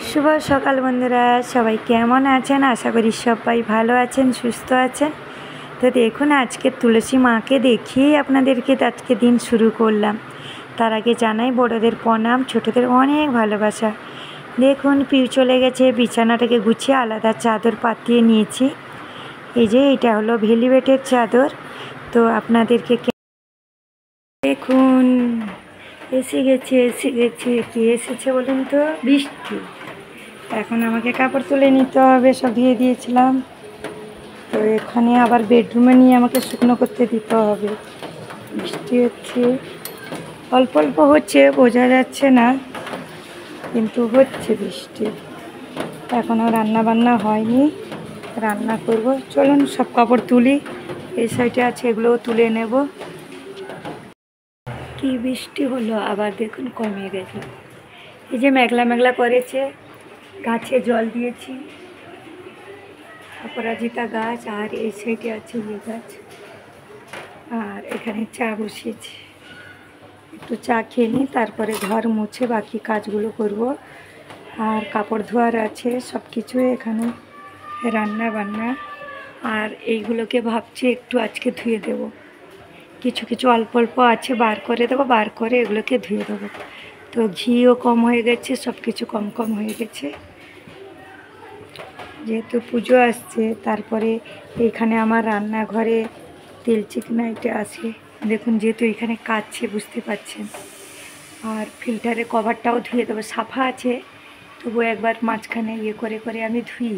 শুভ সকাল বন্ধুরা, সবাই কেমন আছেন? আশা করি সবাই ভালো আছেন, সুস্থ আছেন। তো দেখুন, আজকে তুলসী মাকে দেখিয়ে আপনাদেরকে আজকে দিন শুরু করলাম। তার আগে জানাই বড়দের প্রণাম, ছোটদের অনেক ভালোবাসা। দেখুন, পিউ চলে গেছে, বিছানাটাকে গুছিয়ে আলাদা চাদর পাতিয়ে নিয়েছি। এই যে এটা হলো ভেলভেটের চাদর। তো আপনাদেরকে দেখুন এসে গেছে কি এসেছে বলুন তো? বৃষ্টি। এখন আমাকে কাপড় তুলে নিতে হবে, সব ধুয়ে দিয়েছিলাম। তো এখানে আবার বেডরুমে নিয়ে আমাকে শুকনো করতে দিতে হবে। বৃষ্টি হচ্ছে, অল্প অল্প হচ্ছে, বোঝা যাচ্ছে না, কিন্তু হচ্ছে বৃষ্টি। এখনও রান্না বান্না হয়নি, রান্না করব। চলুন সব কাপড় তুলি, এই সাইডে আছে এগুলোও তুলে নেব। কি বৃষ্টি হলো আবার, দেখুন কমে গেছে। এই যে মেঘলা মেঘলা করেছে, গাছে জল দিয়েছি, অপরাজিতা গাছ, আর এই সাইডে আছে ইয়ে গাছ, আর এখানে চা বসিয়েছি। একটু চা খেয়ে নিই, তারপরে ঘর মুছে বাকি কাজগুলো করব। আর কাপড় ধোয়ার আছে, সব কিছু এখানে, রান্না বান্না। আর এইগুলোকে ভাবছি একটু আজকে ধুয়ে দেব। কিছু কিছু অল্প অল্প আছে, বার করে দেবো, বার করে এগুলোকে ধুয়ে দেবো। তো ঘিও কম হয়ে গেছে, সব কিছু কম কম হয়ে গেছে, যেহেতু পুজো আসছে। তারপরে এইখানে আমার রান্নাঘরে তেল চিকনাইটা আছে, দেখুন, যেহেতু এখানে কাচ্ছে, বুঝতে পারছেন। আর ফিল্টারের কভারটাও ধুয়ে দেবো, সাফা আছে, তবু একবার মাঝখানে ইয়ে করে করে আমি ধুই।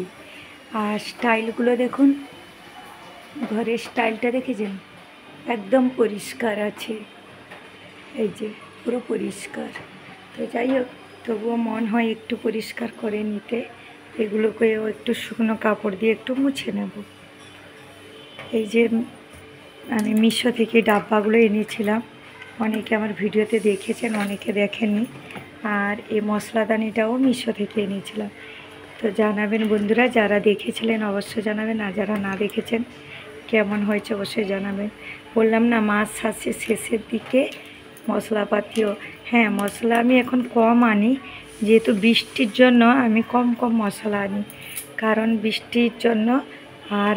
আর স্টাইলগুলো দেখুন, ঘরের স্টাইলটা দেখেছেন, একদম পরিষ্কার আছে, এই যে পুরো পরিষ্কার। তো যাই হোক, তবুও মন হয় একটু পরিষ্কার করে নিতে। এগুলোকেও একটু শুকনো কাপড় দিয়ে একটু মুছে নেব। এই যে আমি মিশো থেকে ডাব্বাগুলো এনেছিলাম, অনেকে আমার ভিডিওতে দেখেছেন, অনেকে দেখেননি। আর এই মশলাদানিটাও মিশো থেকে এনেছিলাম। তো জানাবেন বন্ধুরা, যারা দেখেছিলেন অবশ্যই জানাবেন, আর যারা না দেখেছেন কেমন হয়েছে অবশ্যই জানাবেন। বললাম না, মাছ আসছে শেষের দিকে, মশলাপাতিও, হ্যাঁ মশলা আমি এখন কম আনি, যেহেতু বৃষ্টির জন্য আমি কম কম মশলা আনি। কারণ বৃষ্টির জন্য, আর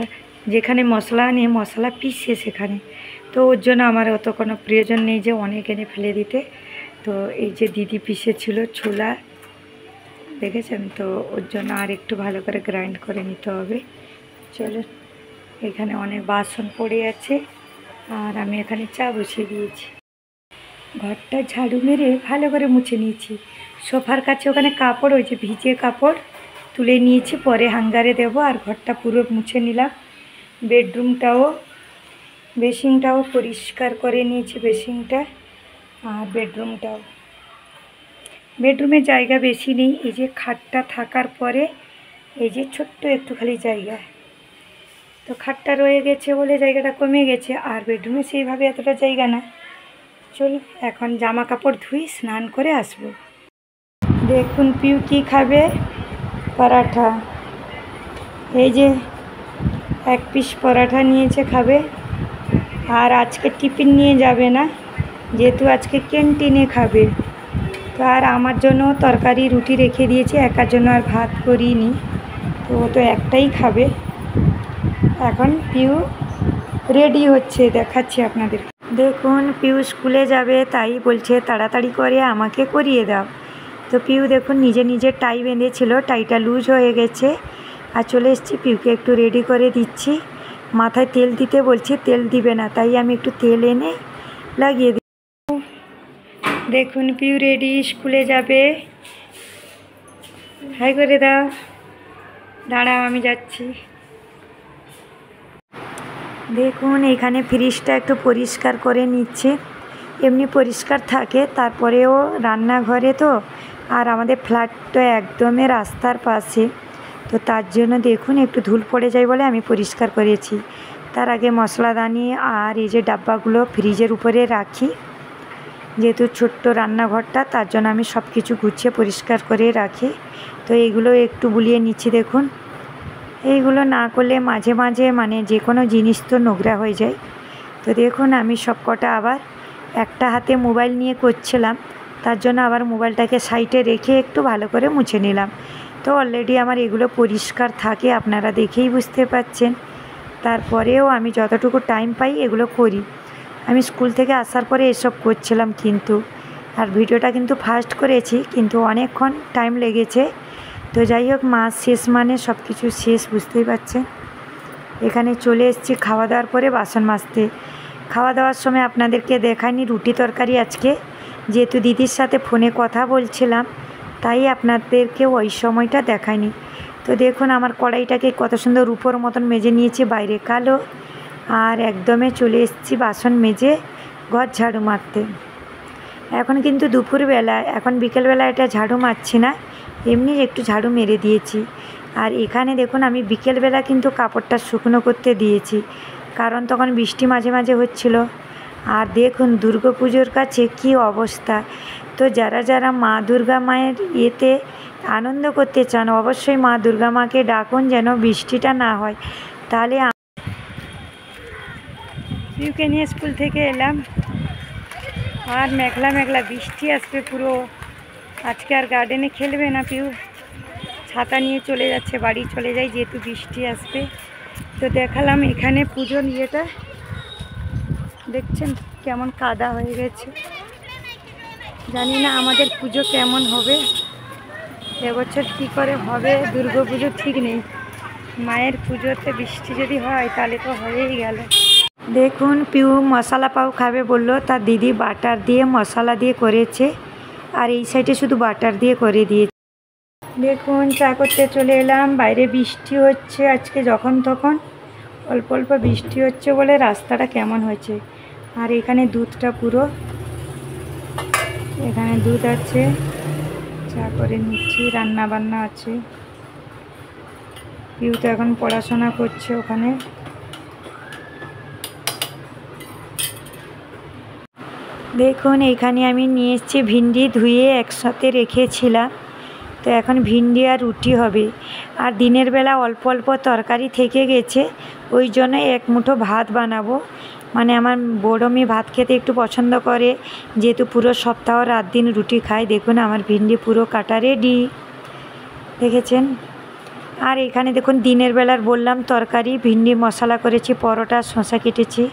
যেখানে মশলা আনি মশলা পিসে সেখানে, তো ওর জন্য আমার অত কোনো প্রয়োজন নেই যে অনেক এনে ফেলে দিতে। তো এই যে দিদি পিসেছিল ছোলা, দেখেছেন তো, ওর জন্য আর একটু ভালো করে গ্রাইন্ড করে নিতে হবে। চলো, এখানে অনেক বাসন পড়ে আছে, আর আমি এখানে চা বসিয়ে দিয়েছি। ঘরটা ঝাড়ু মেরে ভালো করে মুছে নিয়েছি। সোফার কাছে ওখানে কাপড়, ওই যে ভিজে কাপড় তুলে নিয়েছি, পরে হ্যাঙ্গারে দেবো। আর ঘরটা পুরো মুছে নিলাম, বেডরুমটাও, বেসিনটাও পরিষ্কার করে নিয়েছি, বেসিনটা আর বেডরুমটাও। বেডরুমে জায়গা বেশি নেই, এই যে খাটটা থাকার পরে এই যে ছোট্ট একটু খালি জায়গা, তো খাটটা রয়ে গেছে বলে জায়গাটা কমে গেছে। আর বেডরুমে সেইভাবে এতটা জায়গা না। চলো এখন জামা কাপড় ধুই, স্নান করে আসবো। দেখুন পিউ কি খাবে, পরাঠা। এই যে এক পিস পরাঠা নিয়েছে, খাবে। আর আজকে টিফিন নিয়ে যাবে না, যেহেতু আজকে ক্যান্টিনে খাবে। তো আর আমার জন্য তরকারি রুটি রেখে দিয়েছি, একার জন্য আর ভাত করিনি, তো ও তো একটাই খাবে। এখন পিউ রেডি হচ্ছে, দেখাচ্ছি আপনাদের। দেখুন পিউ স্কুলে যাবে, তাই বলছে তাড়াতাড়ি করে আমাকে করিয়ে দাও। তো পিউ দেখুন নিজে নিজে টাই বেঁধেছিল, টাইটা লুজ হয়ে গেছে। আর চলে এসেছি, পিউকে একটু রেডি করে দিচ্ছি। মাথায় তেল দিতে বলছি, তেল দিবে না, তাই আমি একটু তেল এনে লাগিয়ে দিই। দেখুন পিউ রেডি, স্কুলে যাবে। হাই করে দাও, দাঁড়াও আমি যাচ্ছি। দেখুন এখানে ফ্রিজটা একটু পরিষ্কার করে নিচ্ছে, এমনি পরিষ্কার থাকে, তারপরেও রান্নাঘরে তো, আর আমাদের ফ্ল্যাটটা একদমই রাস্তার পাশে, তো তার জন্য দেখুন একটু ধুল পড়ে যায় বলে আমি পরিষ্কার করেছি। তার আগে মশলাদানি আর এই যে ডাব্বাগুলো ফ্রিজের উপরে রাখি, যেহেতু ছোট্ট রান্নাঘরটা, তার জন্য আমি সব কিছু গুছিয়ে পরিষ্কার করে রাখি। তো এইগুলো একটু বুলিয়ে নিচ্ছি। দেখুন এইগুলো না করলে মাঝে মাঝে মানে যে কোনো জিনিস তো নোংরা হয়ে যায়। তো দেখুন আমি সব কটা আবার একটা হাতে মোবাইল নিয়ে করছিলাম, তার জন্য আবার মোবাইলটাকে সাইডে রেখে একটু ভালো করে মুছে নিলাম। তো অলরেডি আমার এগুলো পরিষ্কার থাকে, আপনারা দেখেই বুঝতে পাচ্ছেন। তারপরেও আমি যতটুকু টাইম পাই এগুলো করি। আমি স্কুল থেকে আসার পরে এসব করছিলাম কিন্তু, আর ভিডিওটা কিন্তু ফাস্ট করেছি, কিন্তু অনেকক্ষণ টাইম লেগেছে। তো যাই হোক, মাছ শেষ মানে সব কিছু শেষ, বুঝতেই পারছেন। এখানে চলে এসেছি খাওয়া দাওয়ার পরে বাসন মাজতে। খাওয়া দাওয়ার সময় আপনাদেরকে দেখাইনি রুটি তরকারি আজকে, যেহেতু দিদির সাথে ফোনে কথা বলছিলাম, তাই আপনাদেরকে ওই সময়টা দেখাইনি। তো দেখুন আমার কড়াইটাকে কত সুন্দর রূপোর মতন মেজে নিয়েছি, বাইরে কালো, আর একদমে চলে এসেছি বাসন মেজে ঘর ঝাড়ু মারতে। এখন কিন্তু দুপুরবেলা, এখন বিকেলবেলা এটা ঝাড়ু মারছি না, এমনি একটু ঝাড়ু মেরে দিয়েছি। আর এখানে দেখুন আমি বিকেলবেলা কিন্তু কাপড়টা শুকনো করতে দিয়েছি, কারণ তখন বৃষ্টি মাঝে মাঝে হচ্ছিল। আর দেখুন দুর্গা পুজোর কাছে কি অবস্থা। তো যারা যারা মা দুর্গা মায়ের ইয়েতে আনন্দ করতে চান, অবশ্যই মা দুর্গা মাকে ডাকুন যেন বৃষ্টিটা না হয়। তাহলে পিউকে নিয়ে স্কুল থেকে এলাম, আর মেঘলা মেঘলা বৃষ্টি আসবে পুরো। আজকে আর গার্ডেনে খেলবে না পিউ, ছাতা নিয়ে চলে যাচ্ছে, বাড়ি চলে যায় যেহেতু বৃষ্টি আসবে। তো দেখালাম এখানে পুজোর ইয়েটা, দেখছেন কেমন কাদা হয়ে গেছে। জানি না আমাদের পুজো কেমন হবে এবছর, কী করে হবে দুর্গা পুজো ঠিক নেই। মায়ের পুজোতে বৃষ্টি যদি হয় তাহলে তো হয়েই গেল। দেখুন পিউ মশলা পাও খাবে বললো, তার দিদি বাটার দিয়ে মশলা দিয়ে করেছে, আর এই সাইডে শুধু বাটার দিয়ে করে দিয়েছে। দেখুন চা করতে চলে এলাম, বাইরে বৃষ্টি হচ্ছে আজকে, যখন তখন অল্প অল্প বৃষ্টি হচ্ছে বলে রাস্তাটা কেমন হয়েছে। আর এখানে দুধটা পুরো, এখানে দুধ আছে, চা করে নিচ্ছি, রান্না বান্না আছে। পিউ তো এখন পড়াশোনা করছে ওখানে। দেখুন এখানে আমি নিয়ে এসেছি ভিন্ডি, ধুয়ে একসাথে রেখেছিলাম। তো এখন ভিন্ডি আর রুটি হবে। আর দিনের বেলা অল্প অল্প তরকারি থেকে গেছে, ওই জন্য এক মুঠো ভাত বানাবো। মানে আমার বড় মেয়ে ভাত খেতে একটু পছন্দ করে, যেহেতু পুরো সপ্তাহ রাত দিন রুটি খায়। দেখুন আমার ভিন্ডি পুরো কাটা রেডি, দেখেছেন। আর এখানে দেখুন দিনের বেলার বললাম তরকারি, ভিন্ডি মশলা করেছি, পরোটা, শসা কেটেছি,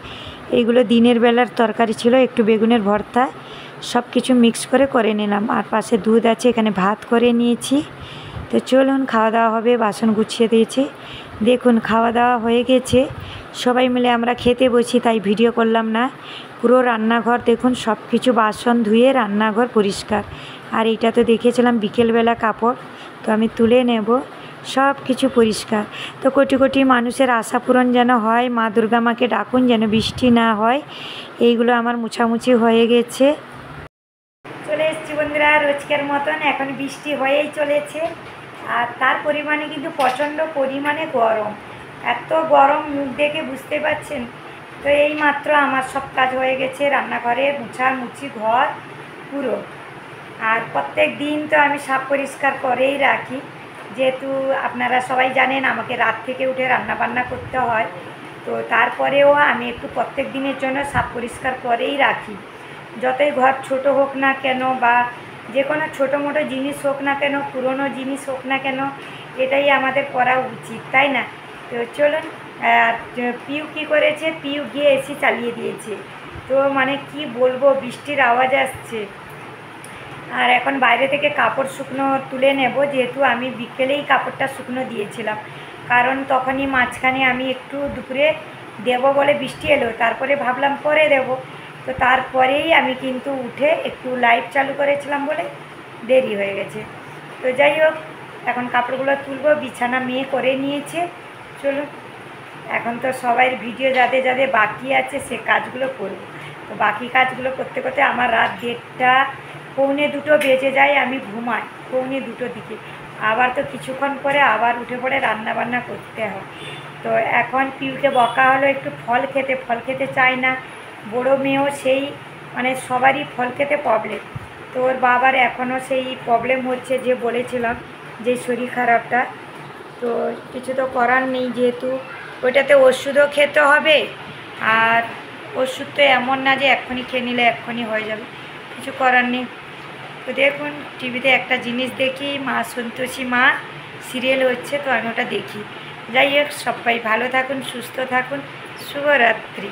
এইগুলো দিনের বেলার তরকারি ছিল। একটু বেগুনের ভর্তা, সব কিছু মিক্স করে নিলাম। আর পাশে দুধ আছে, এখানে ভাত করে নিয়েছি। তো চলুন খাওয়া দাওয়া হবে, বাসন গুছিয়ে দিয়েছি। দেখুন খাওয়া দাওয়া হয়ে গেছে, সবাই মিলে আমরা খেতে বসি, তাই ভিডিও করলাম না। পুরো রান্নাঘর দেখুন, সব কিছু বাসন ধুয়ে রান্নাঘর পরিষ্কার। আর এইটা তো দেখেছিলাম বিকেলবেলা কাপড়, তো আমি তুলে নেব, সব কিছু পরিষ্কার। তো কোটি কোটি মানুষের আশা পূরণ যেন হয়, মা দুর্গা মাকে ডাকুন যেন বৃষ্টি না হয়। এইগুলো আমার মুছামুছি হয়ে গেছে। চলে এসেছি বন্ধুরা রোজকের মতন, এখন বৃষ্টি হয়েই চলেছে। আর তার পরিমাণে কিন্তু প্রচণ্ড পরিমাণে গরম, এত গরম মুখ দেখে বুঝতে পারছেন। তো এই মাত্র আমার সব কাজ হয়ে গেছে, রান্নাঘরে মুছামুছি ঘর পুরো। আর প্রত্যেক দিন তো আমি সাফ পরিষ্কার করেই রাখি, যেহেতু আপনারা সবাই জানেন আমাকে রাত থেকে উঠে রান্না বান্না করতে হয়। তো তারপরেও আমি একটু প্রত্যেক দিনের জন্য সাফ পরিষ্কার করেই রাখি। যতই ঘর ছোট হোক না কেন, বা যে কোনো ছোটো মোটো জিনিস হোক না কেন, পুরনো জিনিস হোক না কেন, এটাই আমাদের করা উচিত, তাই না? তো চলুন। আর পিউ কী করেছে, পিউ গিয়ে এসি চালিয়ে দিয়েছে। তো মানে কি বলবো, বৃষ্টির আওয়াজ আসছে। আর এখন বাইরে থেকে কাপড় শুকনো তুলে নেব, যেহেতু আমি বিকেলেই কাপড়টা শুকনো দিয়েছিলাম, কারণ তখনই মাঝখানে আমি একটু দুপুরে দেব বলে বৃষ্টি এলো, তারপরে ভাবলাম পরে দেব। তো তারপরেই আমি কিন্তু উঠে একটু লাইট চালু করেছিলাম বলে দেরি হয়ে গেছে। তো যাই হোক, এখন কাপড়গুলো তুলবো, বিছানা মেয়ে করে নিয়েছে। চলুন, এখন তো সবাই ভিডিও যাদের যাদের বাকি আছে সে কাজগুলো করব। তো বাকি কাজগুলো করতে করতে আমার রাত 1:30 পৌনে 2 বেজে যায়, আমি ঘুমাই পৌনে 2টোর দিকে। আবার তো কিছুক্ষণ পরে আবার উঠে পড়ে রান্না বান্না করতে হয়। তো এখন পিউকে বকা হলো একটু ফল খেতে চায় না। বড়ো মেয়েও সেই, মানে সবারই ফল খেতে প্রবলেম। তো ওর বাবার এখনও সেই প্রবলেম হচ্ছে, যে বলেছিলাম যে শরীর খারাপটা। তো কিছু তো করার নেই, যেহেতু ওইটাতে ওষুধও খেতে হবে, আর ওষুধ তো এমন না যে এক্ষুনি খেয়ে নিলে এক্ষুনি হয়ে যাবে, কিছু করার নেই। তো দেখুন টিভিতে একটা জিনিস দেখি, মা সন্তোষী মা সিরিয়াল হচ্ছে, তো আমি ওটা দেখি। যাই হোক, সবাই ভালো থাকুন, সুস্থ থাকুন, শুভরাত্রি।